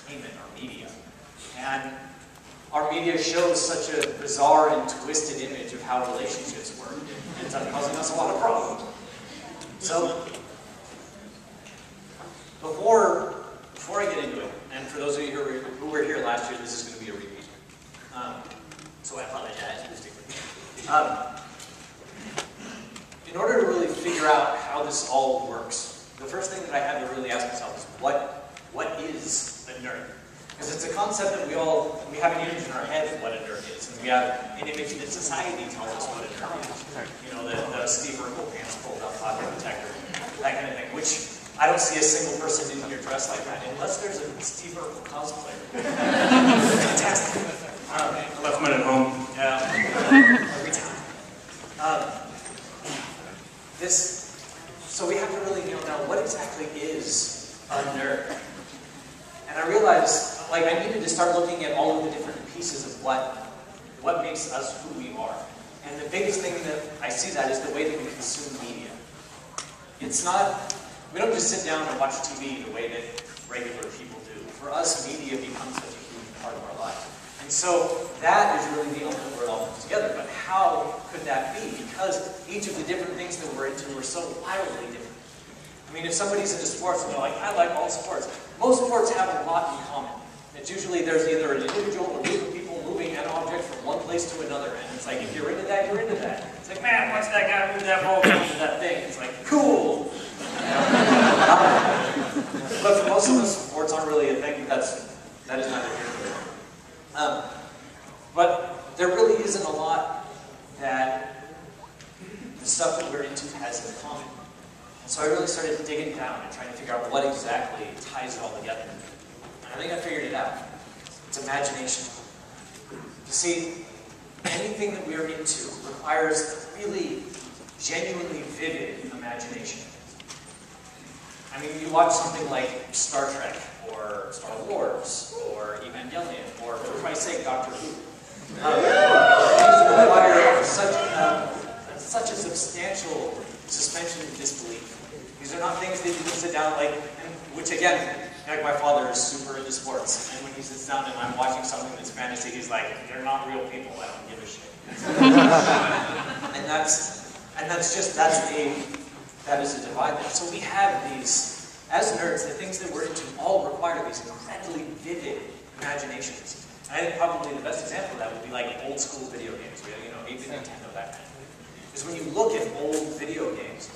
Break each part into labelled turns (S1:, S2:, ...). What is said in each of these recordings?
S1: entertainment, our media. And our media shows such a bizarre and twisted image of how relationships work. It ends up causing us a lot of problems. So, before I get into it, and for those of you who were here last year, this is going to be a repeat. So I apologize. In order to really figure out how this all works, the first thing that I had to really ask myself is, what is a nerd? Because it's a concept that we have an image in our head of what a nerd is, and we have an image that society tells us what a nerd is. You know, the Steve Urkel pants pulled up pocket protector, that kind of thing, which I don't see a single person in here dressed like that, unless there's a Steve Urkel cosplayer. Fantastic. I left mine at home. Every time. So we have to really nail down what exactly is a nerd. And I realized, like, I needed to start looking at all of the different pieces of what makes us who we are. And the biggest thing that I see that is the way that we consume media. It's not, we don't just sit down and watch TV the way that regular people do. For us, media becomes such a huge part of our life. And so that is really the element where it all comes together. But how could that be? Because each of the different things that we're into are so wildly different. I mean, if somebody's into sports and they're like, I like all sports, most sports have a lot in common. It's usually there's either an individual or group of people moving an object from one place to another. And it's like, if you're into that, you're into that. It's like, man, watch that guy move that ball down to that thing. It's like, cool. But for most of us, sports aren't really a thing. That is neither here nor there. But there really isn't a lot that the stuff that we're into has in common. And so I really started digging down and trying to figure out what exactly ties it all together. And I think I figured it out. It's imagination. You see, anything that we're into requires a really genuinely vivid imagination. I mean, you watch something like Star Trek, or Star Wars, or Evangelion, or for Christ's sake, Doctor Who. These require such a substantial suspension of disbelief. These are not things that you can sit down like, which again, like my father is super into sports, and when he sits down and I'm watching something that's fantasy, he's like, they're not real people, I don't give a shit. That is a divide there. So we have these, as nerds, the things that we're into all require these incredibly vivid imaginations. And I think probably the best example of that would be like old school video games, you know, 8-bit Nintendo, that kind of thing. Because when you look at old video games,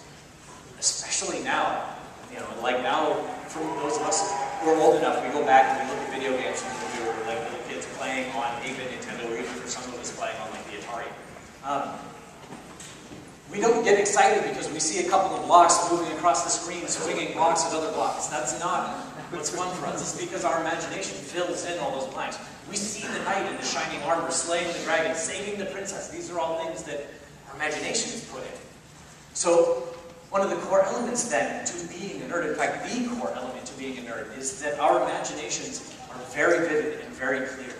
S1: especially now, you know, like now, for those of us who are old enough, we go back and we look at video games from when we were like little kids playing on 8-bit Nintendo, or even for some of us playing on like the Atari. We don't get excited because we see a couple of blocks moving across the screen, swinging blocks at other blocks. That's not what's fun for us. It's because our imagination fills in all those blanks. We see the knight in the shining armor, slaying the dragon, saving the princess. These are all things that our imagination is put in. So, one of the core elements then to being a nerd, in fact, the core element to being a nerd, is that our imaginations are very vivid and very clear.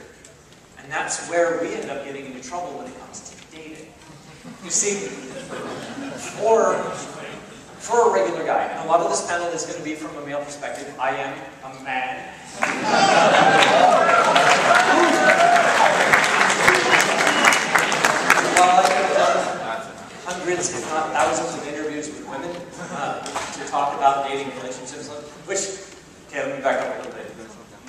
S1: And that's where we end up getting into trouble when it comes to dating. You see, for a regular guy, and a lot of this panel is going to be from a male perspective, I am a man. While I have done hundreds, if not thousands, of interviews with women to talk about dating relationships, which, okay, let me back up a little bit.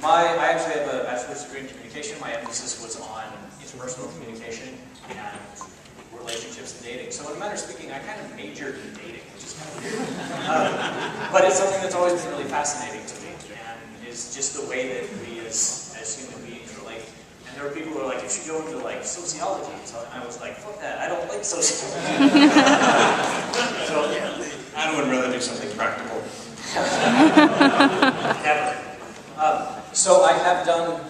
S1: I actually have a bachelor's degree in communication. My emphasis was on interpersonal communication and relationships and dating. So in a manner of speaking, I kind of majored in dating, which is kind of weird. But it's something that's always been really fascinating to me, and is just the way that we as human beings relate. And there were people who were like, you should go into like sociology. So I was like, fuck that, I don't like sociology. So yeah, I would rather do something practical. Never. So I have done.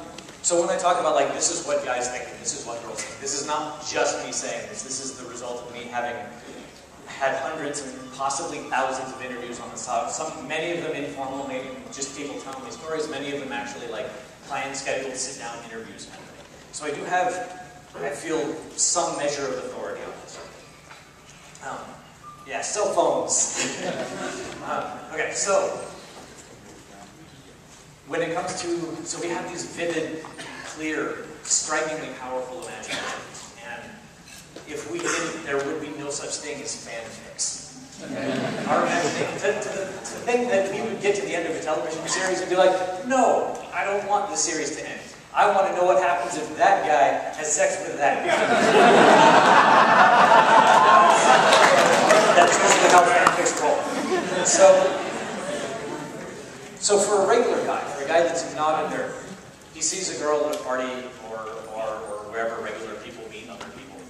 S1: So when I talk about like, this is what guys think, and this is what girls think, this is not just me saying this. This is the result of me having had hundreds and possibly thousands of interviews on this topic. Many of them informal, maybe just people telling me stories. Many of them actually like planned, scheduled, sit-down interviews kind of thing. So I do have, I feel, some measure of authority on this. Yeah, cell phones. Okay, so when it comes to, so we have these vivid, clear, strikingly powerful imaginations. And if we didn't, there would be no such thing as fanfics. Okay? Our imagination, to think that we would get to the end of a television series and be like, no, I don't want this series to end. I want to know what happens if that guy has sex with that guy. That's usually how fanfics roll. So for a regular guy, for a guy that's not a nerd, he sees a girl at a party or wherever regular people meet other people.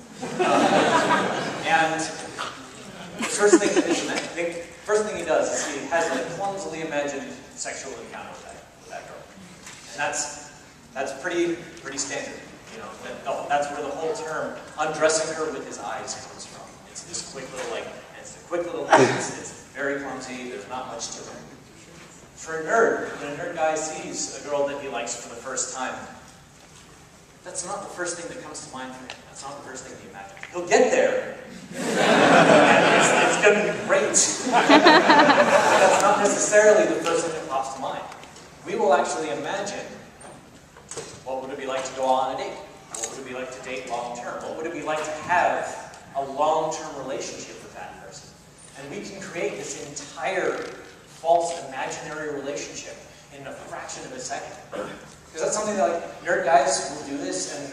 S1: And the first thing he does is he has a clumsily imagined sexual encounter with that girl. And that's pretty standard. You know, that's where the whole term undressing her with his eyes comes from. It's this quick little it's very clumsy, there's not much to it. For a nerd, when a nerd guy sees a girl that he likes for the first time, that's not the first thing that comes to mind for him. That's not the first thing he imagines. He'll get there, and it's going to be great. But that's not necessarily the first thing that pops to mind. We will actually imagine, what would it be like to go on a date? What would it be like to date long-term? What would it be like to have a long-term relationship with that person? And we can create this entire false imaginary relationship in a fraction of a second. Because that's something that nerd guys will do this, and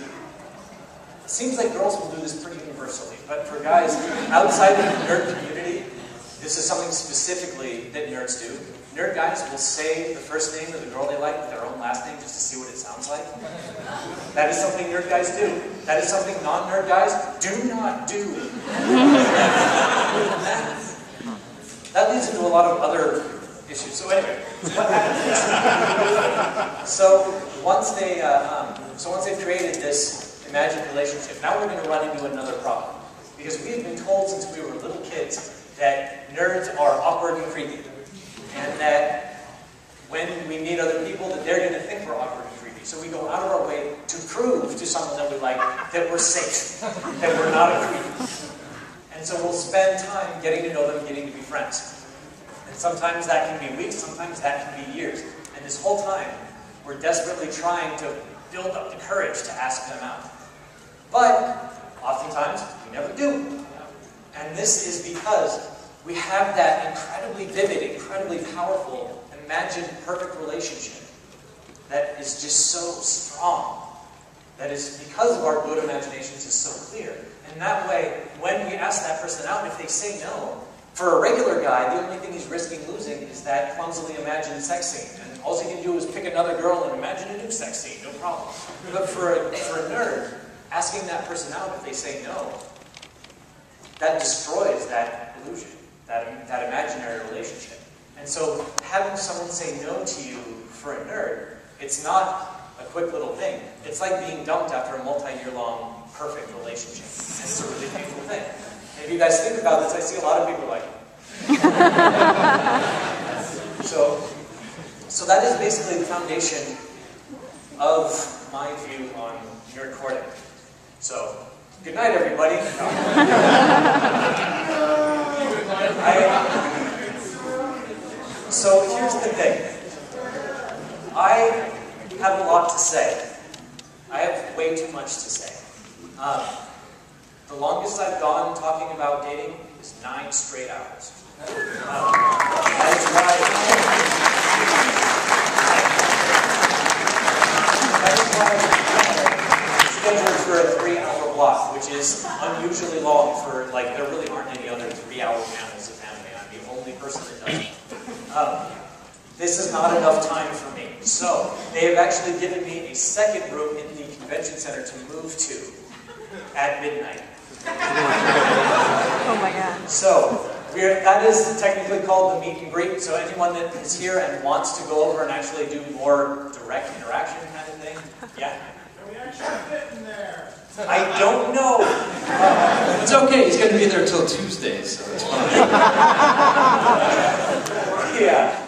S1: it seems like girls will do this pretty universally. But for guys outside of the nerd community, this is something specifically that nerds do. Nerd guys will say the first name of the girl they like with their own last name just to see what it sounds like. That is something nerd guys do. That is something non-nerd guys do not do. That leads into a lot of other issues. So anyway, what happens? So once they've created this imagined relationship, now we're going to run into another problem. Because we have been told since we were little kids that nerds are awkward and creepy. And that when we meet other people, that they're going to think we're awkward and creepy. So we go out of our way to prove to someone that we like that we're safe, that we're not a creep. And so we'll spend time getting to know them, getting to be friends. And sometimes that can be weeks, sometimes that can be years. And this whole time, we're desperately trying to build up the courage to ask them out. But oftentimes, we never do. And this is because we have that incredibly vivid, incredibly powerful, imagined perfect relationship that is just so strong. That is because of our good imaginations is so clear. And that way, when we ask that person out, if they say no, for a regular guy, the only thing he's risking losing is that clumsily imagined sex scene. And all he can do is pick another girl and imagine a new sex scene, no problem. But for a nerd, asking that person out if they say no, that destroys that illusion, that imaginary relationship. And so having someone say no to you for a nerd, it's not a quick little thing. It's like being dumped after a multi-year-long perfect relationship. And it's a really painful thing. And if you guys think about this, I see a lot of people like, so that is basically the foundation of my view on nerd courting. So, good night, everybody. So here's the thing. I have a lot to say. I have way too much to say. The longest I've gone talking about dating is 9 straight hours. That is why I'm scheduled for a 3-hour block, which is unusually long for, there really aren't any other 3-hour panels of anime. I'm the only person that does it. This is not enough time for me. So, they have actually given me a second room in the convention center to move to at midnight.
S2: Oh my god.
S1: So, that is technically called the meet and greet. So anyone that is here and wants to go over and actually do more direct interaction kind of thing, yeah?
S3: Can we actually fit in there?
S1: I don't know.
S4: It's okay, he's going to be there till Tuesday, so it's fine.
S1: Yeah.